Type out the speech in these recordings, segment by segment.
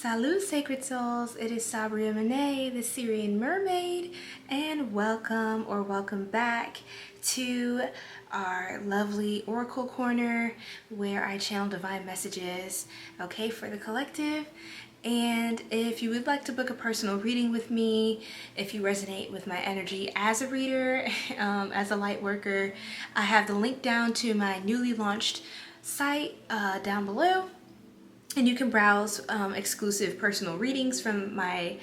Salut Sacred Souls, it is Sabria Manay, the Sirian Mermaid, and welcome back to our lovely Oracle Corner where I channel divine messages, okay, for the collective. And if you would like to book a personal reading with me, if you resonate with my energy as a reader, as a light worker, I have the link down to my newly launched site down below. And you can browse exclusive personal readings from my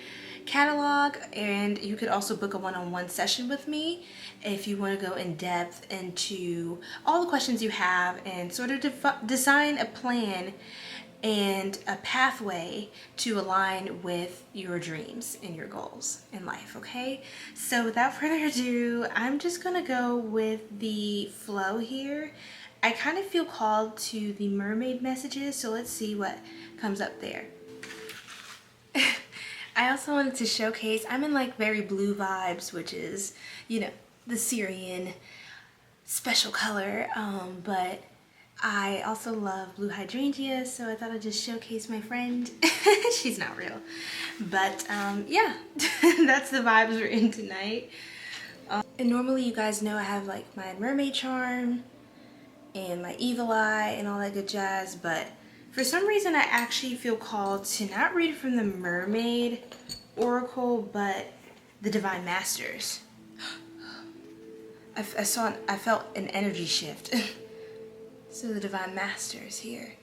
catalog, and you could also book a one-on-one session with me if you want to go in depth into all the questions you have and sort of design a plan and a pathway to align with your dreams and your goals in life, okay? So without further ado, I'm just gonna go with the flow here. I kind of feel called to the mermaid messages, so let's see what comes up there. I also wanted to showcase, I'm in like very blue vibes, which is, you know, the Sirian special color, but I also love blue hydrangeas, so I thought I'd just showcase my friend. She's not real, but yeah, that's the vibes we're in tonight. And normally you guys know I have like my mermaid charm and my evil eye and all that good jazz, but for some reason I actually feel called to not read from the mermaid oracle but the divine masters. I felt an energy shift. So the divine masters here.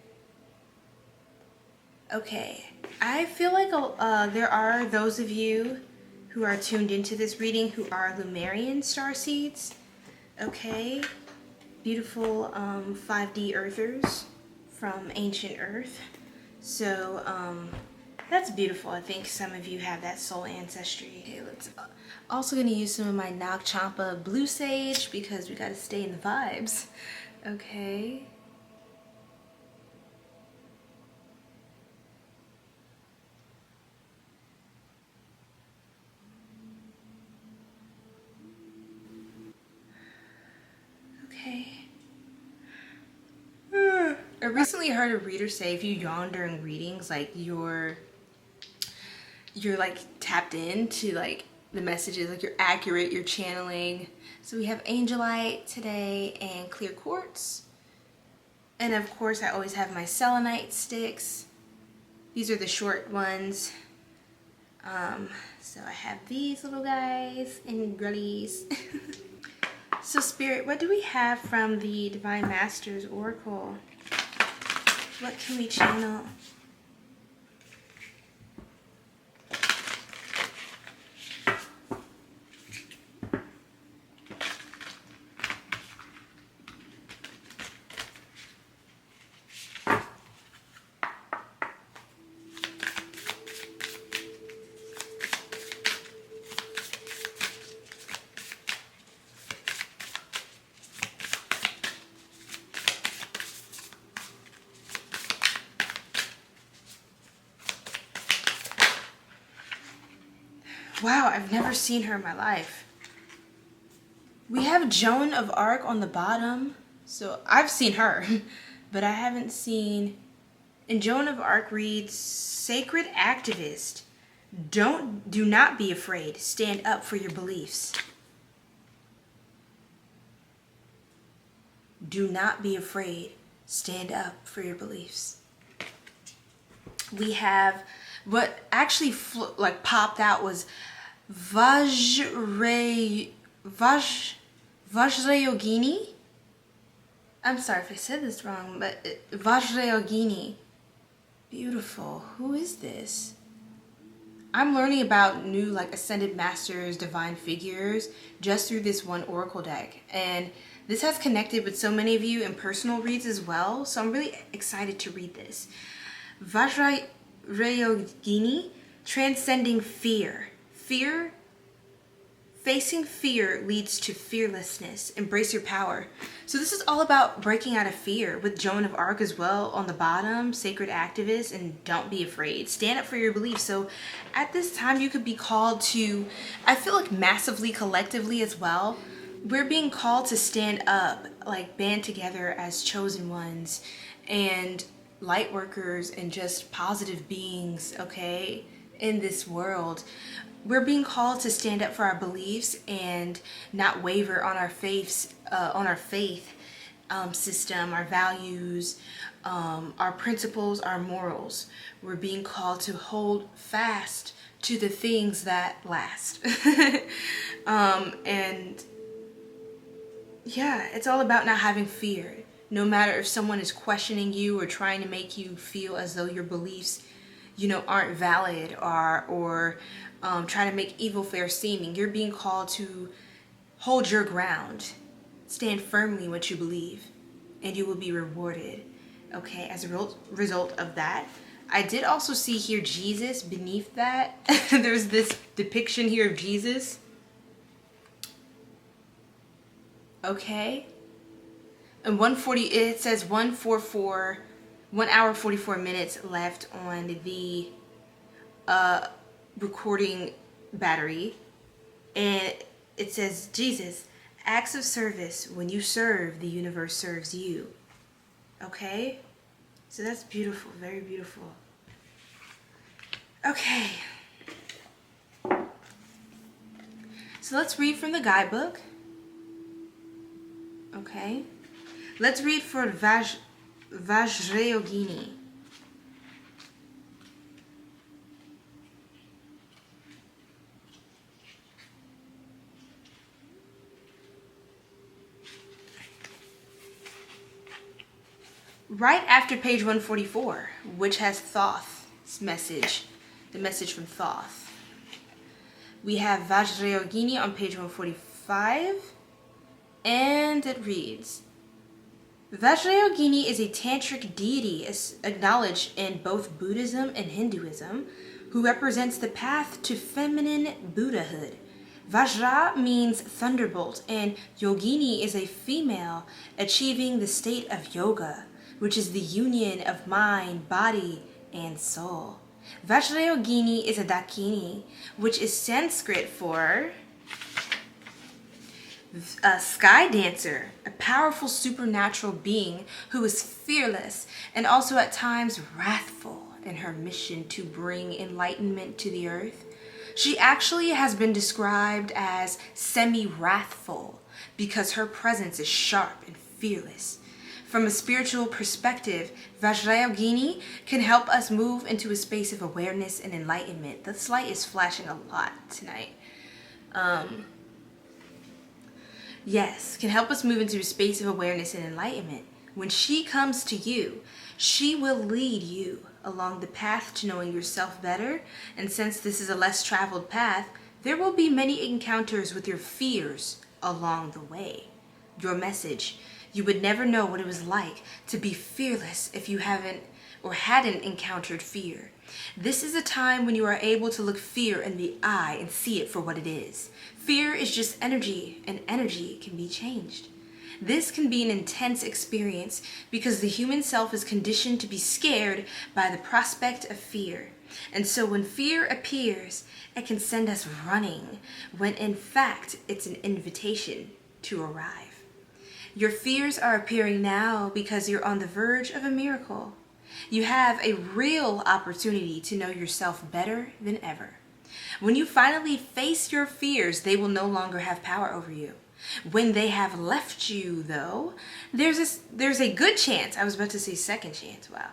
Okay, I feel like there are those of you who are tuned into this reading who are lemurian starseeds. Okay, beautiful 5D earthers from ancient Earth. So that's beautiful. I think some of you have that soul ancestry. Okay, let's also gonna use some of my Nag Champa blue sage because we gotta stay in the vibes. Okay. Okay. I recently heard a reader say if you yawn during readings, like you're like tapped into like the messages, like you're accurate, you're channeling. So we have angelite today and clear quartz. And of course I always have my selenite sticks. These are the short ones. So I have these little guys and girlies. So Spirit, what do we have from the Divine Masters Oracle? What can we channel? Wow, I've never seen her in my life. We have Joan of Arc on the bottom. So I've seen her, but I haven't seen... And Joan of Arc reads, Sacred Activist. Do not be afraid. Stand up for your beliefs. Do not be afraid. Stand up for your beliefs. We have... What actually like popped out was Vajrayogini. I'm sorry if I said this wrong, but Vajrayogini. Beautiful. Who is this? I'm learning about new like ascended masters, divine figures just through this one oracle deck, and this has connected with so many of you in personal reads as well, so I'm really excited to read this. Vajrayogini, transcending fear. Facing fear leads to fearlessness. Embrace your power. So this is all about breaking out of fear with Joan of Arc as well on the bottom, Sacred Activist, and don't be afraid. Stand up for your beliefs. So at this time you could be called to, I feel like massively collectively as well, we're being called to stand up, like band together as chosen ones and light workers and just positive beings, okay, in this world. We're being called to stand up for our beliefs and not waver on our faith, system, our values, our principles, our morals. We're being called to hold fast to the things that last. And yeah, it's all about not having fear. No matter if someone is questioning you or trying to make you feel as though your beliefs, aren't valid, or try to make evil fair seeming, you're being called to hold your ground. Stand firmly in what you believe, and you will be rewarded, okay, as a result of that. I did also see here Jesus beneath that. There's this depiction here of Jesus. Okay. And 140, it says 144, 1 hour 44 minutes left on the recording battery. And it says, Jesus, acts of service. When you serve, the universe serves you. Okay? So that's beautiful, very beautiful. Okay. So let's read from the guidebook. Okay. Let's read for Vajrayogini. Right after page 144, which has Thoth's message, the message from Thoth, we have Vajrayogini on page 145, and it reads, Vajrayogini is a tantric deity acknowledged in both Buddhism and Hinduism, who represents the path to feminine Buddhahood. Vajra means thunderbolt, and Yogini is a female achieving the state of yoga, which is the union of mind, body, and soul. Vajrayogini is a Dakini, which is Sanskrit for a sky dancer, a powerful supernatural being who is fearless and also at times wrathful in her mission to bring enlightenment to the earth. She actually has been described as semi-wrathful because her presence is sharp and fearless. From a spiritual perspective, Vajrayogini can help us move into a space of awareness and enlightenment. This light is flashing a lot tonight. Yes, can help us move into a space of awareness and enlightenment. When she comes to you, she will lead you along the path to knowing yourself better. And since this is a less traveled path, there will be many encounters with your fears along the way. Your message: you would never know what it was like to be fearless if you haven't or hadn't encountered fear. This is a time when you are able to look fear in the eye and see it for what it is. Fear is just energy, and energy can be changed. This can be an intense experience because the human self is conditioned to be scared by the prospect of fear. And so when fear appears, it can send us running, when in fact it's an invitation to arrive. Your fears are appearing now because you're on the verge of a miracle. You have a real opportunity to know yourself better than ever. When you finally face your fears, they will no longer have power over you. When they have left you, though, there's a good chance, I was about to say second chance, wow.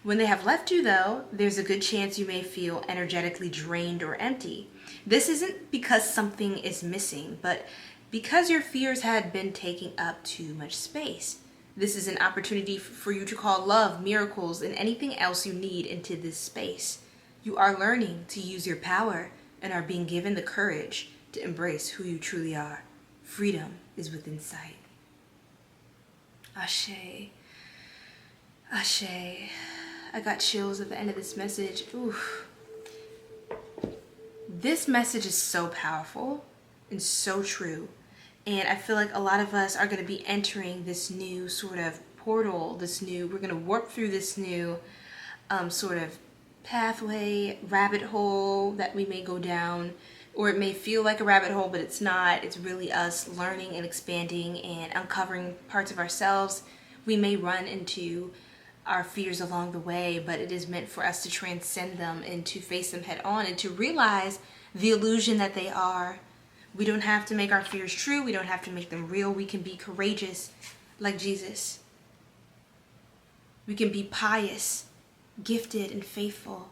When they have left you, though, there's a good chance you may feel energetically drained or empty. This isn't because something is missing, but because your fears had been taking up too much space. This is an opportunity for you to call love, miracles, and anything else you need into this space. You are learning to use your power and are being given the courage to embrace who you truly are. Freedom is within sight. Ashe. Ashe. I got chills at the end of this message. Oof. This message is so powerful and so true. And I feel like a lot of us are going to be entering this new sort of portal, we're going to warp through this new sort of pathway, rabbit hole that we may go down, or it may feel like a rabbit hole, but it's not. It's really us learning and expanding and uncovering parts of ourselves. We may run into our fears along the way, but it is meant for us to transcend them and to face them head on and to realize the illusion that they are. We don't have to make our fears true. We don't have to make them real. We can be courageous like Jesus. We can be pious, gifted, and faithful,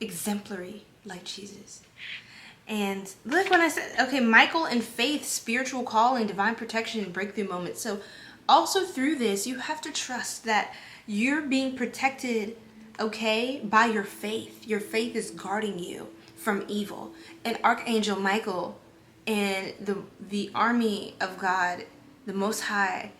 exemplary like Jesus. And look, when I said, okay, Michael and faith, spiritual calling, divine protection, and breakthrough moments. So also through this, you have to trust that you're being protected, okay, by your faith. Your faith is guarding you from evil. And Archangel Michael and the army of God, the Most High,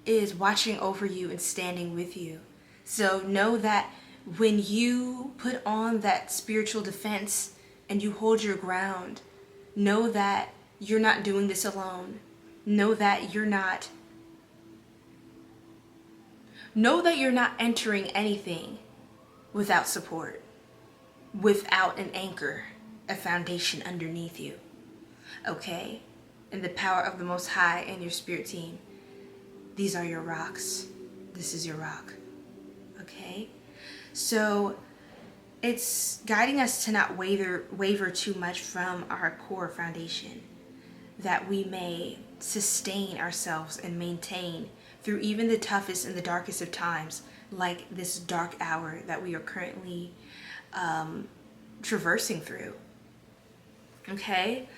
is watching over you and standing with you. So know that when you put on that spiritual defense and you hold your ground, know that you're not doing this alone. Know that you're not entering anything without support, without an anchor, a foundation underneath you. Okay? And the power of the Most High and your spirit team. These are your rocks. This is your rock. Okay? So it's guiding us to not waver too much from our core foundation, that we may sustain ourselves and maintain through even the toughest and the darkest of times, like this dark hour that we are currently traversing through. Okay?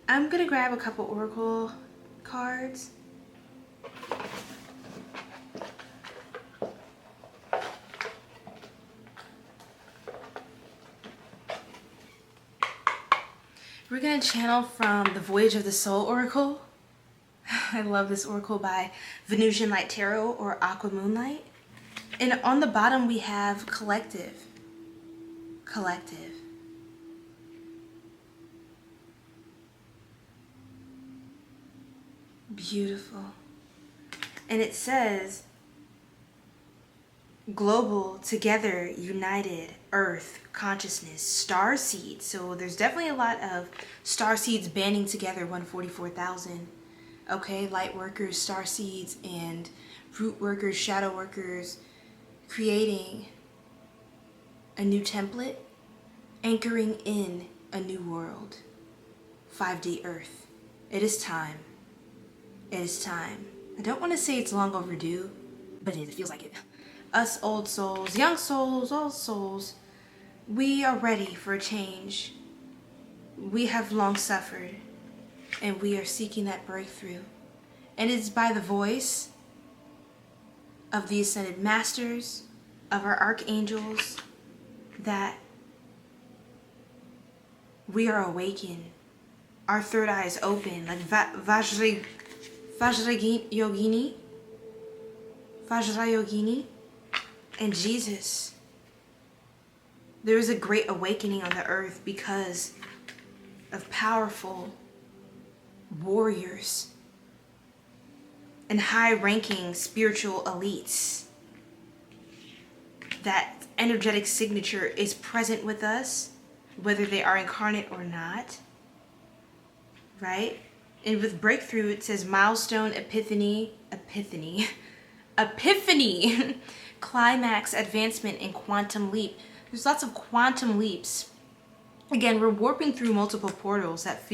I'm gonna grab a couple oracle cards. We're going to channel from the Voyage of the Soul Oracle. I love this oracle by Venusian Light Tarot or Aqua Moonlight. And on the bottom we have collective. Collective. Beautiful. And it says, global, together, united, earth, consciousness, star seeds. So there's definitely a lot of star seeds banding together, 144,000. Okay, light workers, star seeds, and root workers, shadow workers, creating a new template, anchoring in a new world. 5D earth. It is time. It is time. I don't want to say it's long overdue, but it feels like it. Us old souls, young souls, old souls, we are ready for a change. We have long suffered, and we are seeking that breakthrough. And it's by the voice of the Ascended Masters, of our archangels, that we are awakened. Our third eye is open, like Vajrayogini, and Jesus. There is a great awakening on the earth because of powerful warriors and high-ranking spiritual elites. That energetic signature is present with us, whether they are incarnate or not, right? And with breakthrough, it says milestone, epiphany, climax, advancement, and quantum leap. There's lots of quantum leaps. Again, we're warping through multiple portals that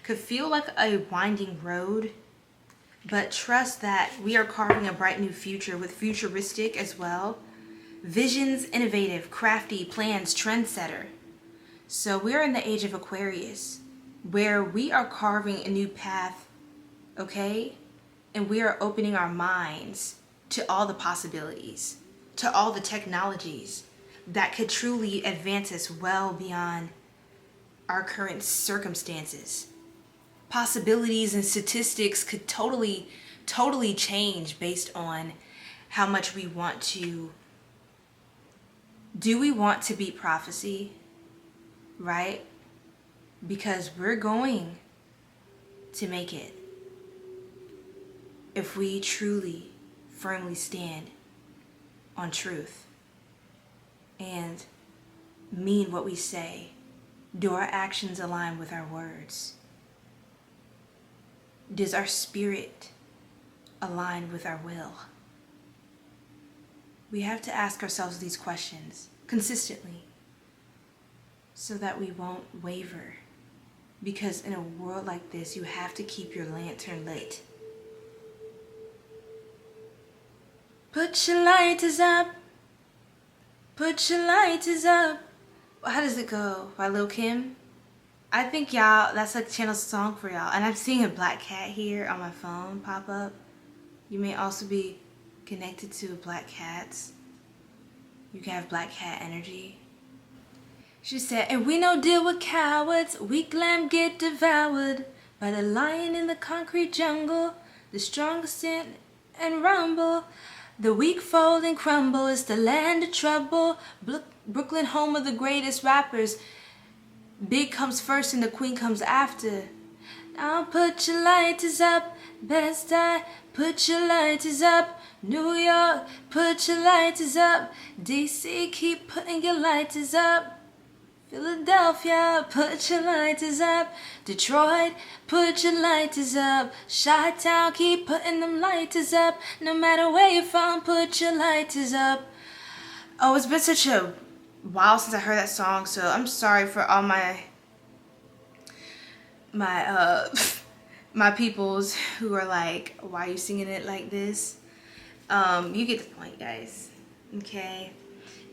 could feel like a winding road, but trust that we are carving a bright new future with futuristic as well. Visions, innovative, crafty, plans, trendsetter. So we're in the age of Aquarius, where we are carving a new path, okay? And we are opening our minds to all the possibilities, to all the technologies that could truly advance us well beyond our current circumstances. Possibilities and statistics could totally change based on how much we want to. Do we want to beat prophecy? Right? Because we're going to make it if we truly, firmly stand on truth and mean what we say. Do our actions align with our words? Does our spirit align with our will? We have to ask ourselves these questions consistently so that we won't waver. Because in a world like this, you have to keep your lantern lit. Put your lighters up. Put your lighters up. How does it go? By Lil Kim? I think y'all, that's a channel song for y'all. And I'm seeing a black cat here on my phone pop up. You may also be connected to black cats. You can have black cat energy. She said, and we no deal with cowards. Weak lamb get devoured by the lion in the concrete jungle. The strongest stand and rumble. The weak fold and crumble. It's the land of trouble. Brooklyn, home of the greatest rappers. Big comes first and the queen comes after. Now put your lighters up. Best I put your lighters up. New York, put your lighters up. DC, keep putting your lighters up. Philadelphia, put your lighters up. Detroit, put your lighters up. Chi-Town, keep putting them lighters up. No matter where you're from, put your lighters up. Oh, it's been such a while since I heard that song, so I'm sorry for all my peoples who are like, why are you singing it like this? You get the point, guys. Okay.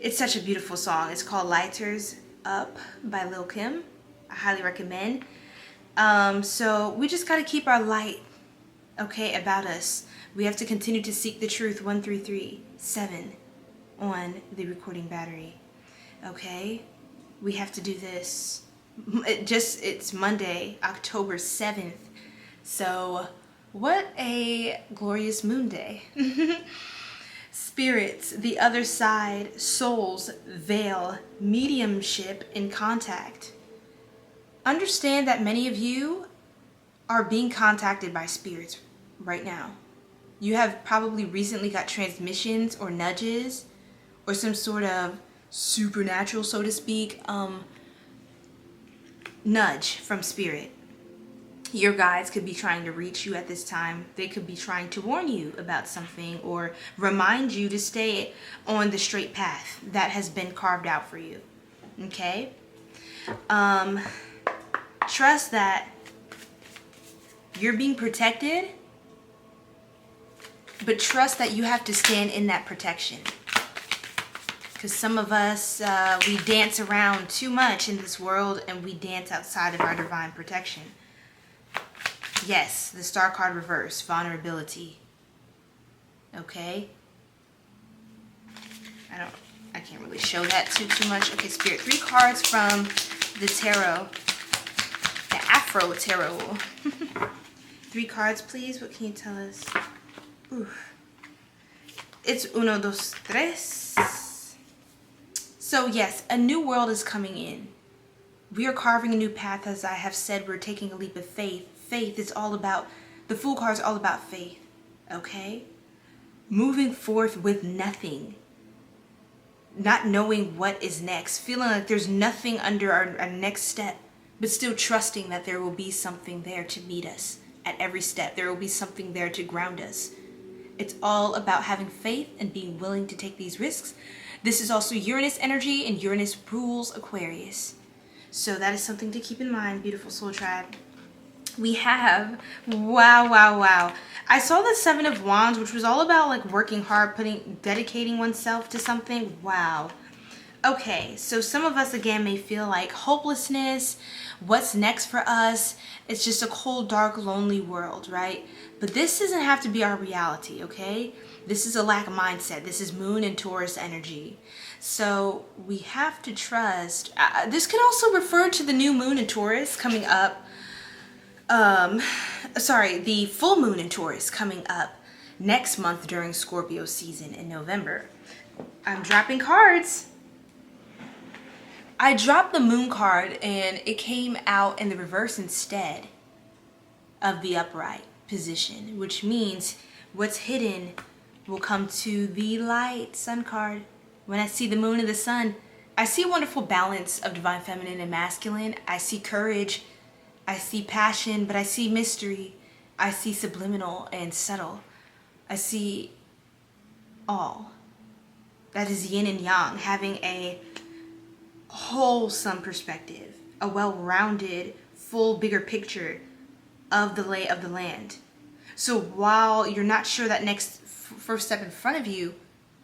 It's such a beautiful song. It's called Lighters Up by Lil Kim. I highly recommend. So we just gotta keep our light, okay, about us. We have to continue to seek the truth. 1337 on the recording battery. Okay? We have to do this. It's Monday, October 7th. So what a glorious moon day. Spirits, the other side, souls, veil, mediumship in contact. Understand that many of you are being contacted by spirits right now. You have probably recently got transmissions or nudges or some sort of supernatural, so to speak, nudge from spirit. Your guides could be trying to reach you at this time. They could be trying to warn you about something or remind you to stay on the straight path that has been carved out for you. Okay? Trust that you're being protected, but trust that you have to stand in that protection. Because some of us, we dance around too much in this world and we dance outside of our divine protection. Yes, the star card reverse, vulnerability. Okay? I can't really show that too much. Okay, Spirit, 3 cards from the tarot. The Afro tarot. 3 cards, please. What can you tell us? Oof. It's 1, 2, 3. So yes, a new world is coming in. We are carving a new path. As I have said, we're taking a leap of faith. Faith is all about, the Fool card is all about faith, okay? Moving forth with nothing. Not knowing what is next. Feeling like there's nothing under our next step, but still trusting that there will be something there to meet us at every step. There will be something there to ground us. It's all about having faith and being willing to take these risks. This is also Uranus energy, and Uranus rules Aquarius. So that is something to keep in mind, beautiful soul tribe. We have, wow. I saw the 7 of Wands, which was all about like working hard, dedicating oneself to something. Wow. Okay, so some of us again may feel like hopelessness. What's next for us? It's just a cold, dark, lonely world, right? But this doesn't have to be our reality, okay? This is a lack of mindset. This is Moon and Taurus energy. So we have to trust. This could also refer to the new Moon in Taurus coming up. The full moon in Taurus coming up next month during Scorpio season in November. I'm dropping cards. I dropped the moon card and it came out in the reverse instead of the upright position, which means what's hidden will come to the light. Sun card. When I see the moon and the sun, I see a wonderful balance of divine feminine and masculine. I see courage. I see passion, but I see mystery. I see subliminal and subtle. I see all. That is yin and yang, having a wholesome perspective, a well-rounded, full, bigger picture of the lay of the land. So while you're not sure that next first step in front of you,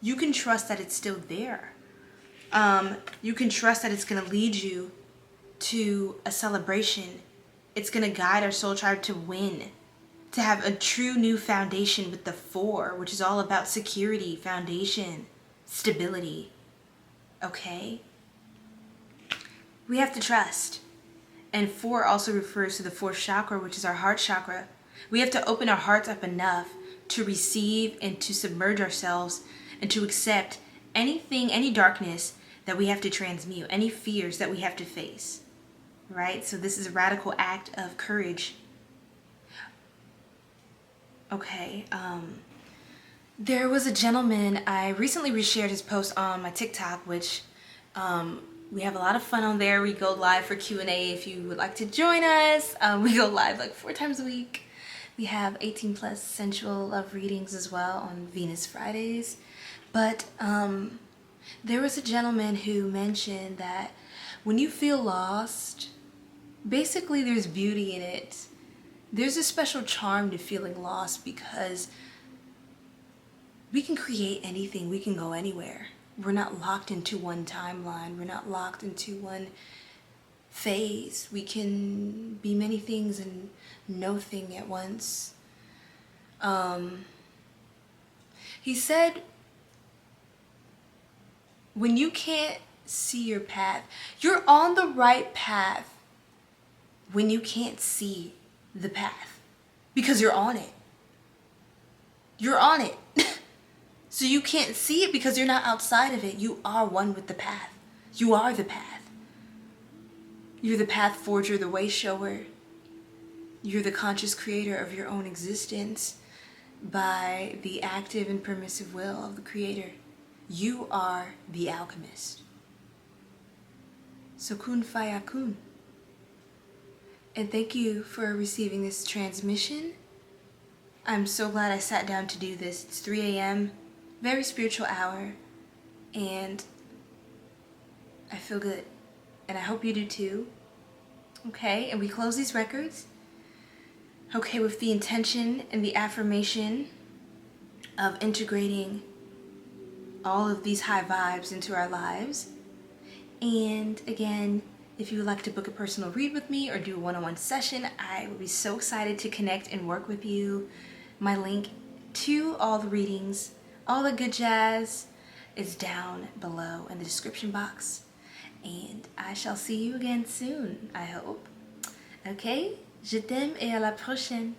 you can trust that it's still there. You can trust that it's going to lead you to a celebration. It's going to guide our soul tribe to win, to have a true new foundation with the 4, which is all about security, foundation, stability. Okay? We have to trust. And 4 also refers to the 4th chakra, which is our heart chakra. We have to open our hearts up enough to receive and to submerge ourselves and to accept anything, any darkness that we have to transmute, any fears that we have to face, right? So this is a radical act of courage. Okay, there was a gentleman, I recently reshared his post on my TikTok, which we have a lot of fun on there. We go live for Q&A if you would like to join us. We go live like 4 times a week. We have 18 plus sensual love readings as well on Venus Fridays. But there was a gentleman who mentioned that when you feel lost, basically there's beauty in it. There's a special charm to feeling lost because we can create anything, we can go anywhere. We're not locked into one timeline, we're not locked into one phase. We can be many things and no thing at once. He said, when you can't see your path, you're on the right path when you can't see the path because you're on it. You're on it. So you can't see it because you're not outside of it. You are one with the path. You are the path. You're the path forger, the way shower. You're the conscious creator of your own existence by the active and permissive will of the creator. You are the alchemist. So kun faya kun. And thank you for receiving this transmission. I'm so glad I sat down to do this. It's 3 a.m., very spiritual hour, and I feel good. And I hope you do too. Okay, and we close these records, okay, with the intention and the affirmation of integrating all of these high vibes into our lives. And again, if you would like to book a personal read with me or do a one-on-one session, I would be so excited to connect and work with you. My link to all the readings, all the good jazz, is down below in the description box. And I shall see you again soon, I hope. Okay? Je t'aime et à la prochaine.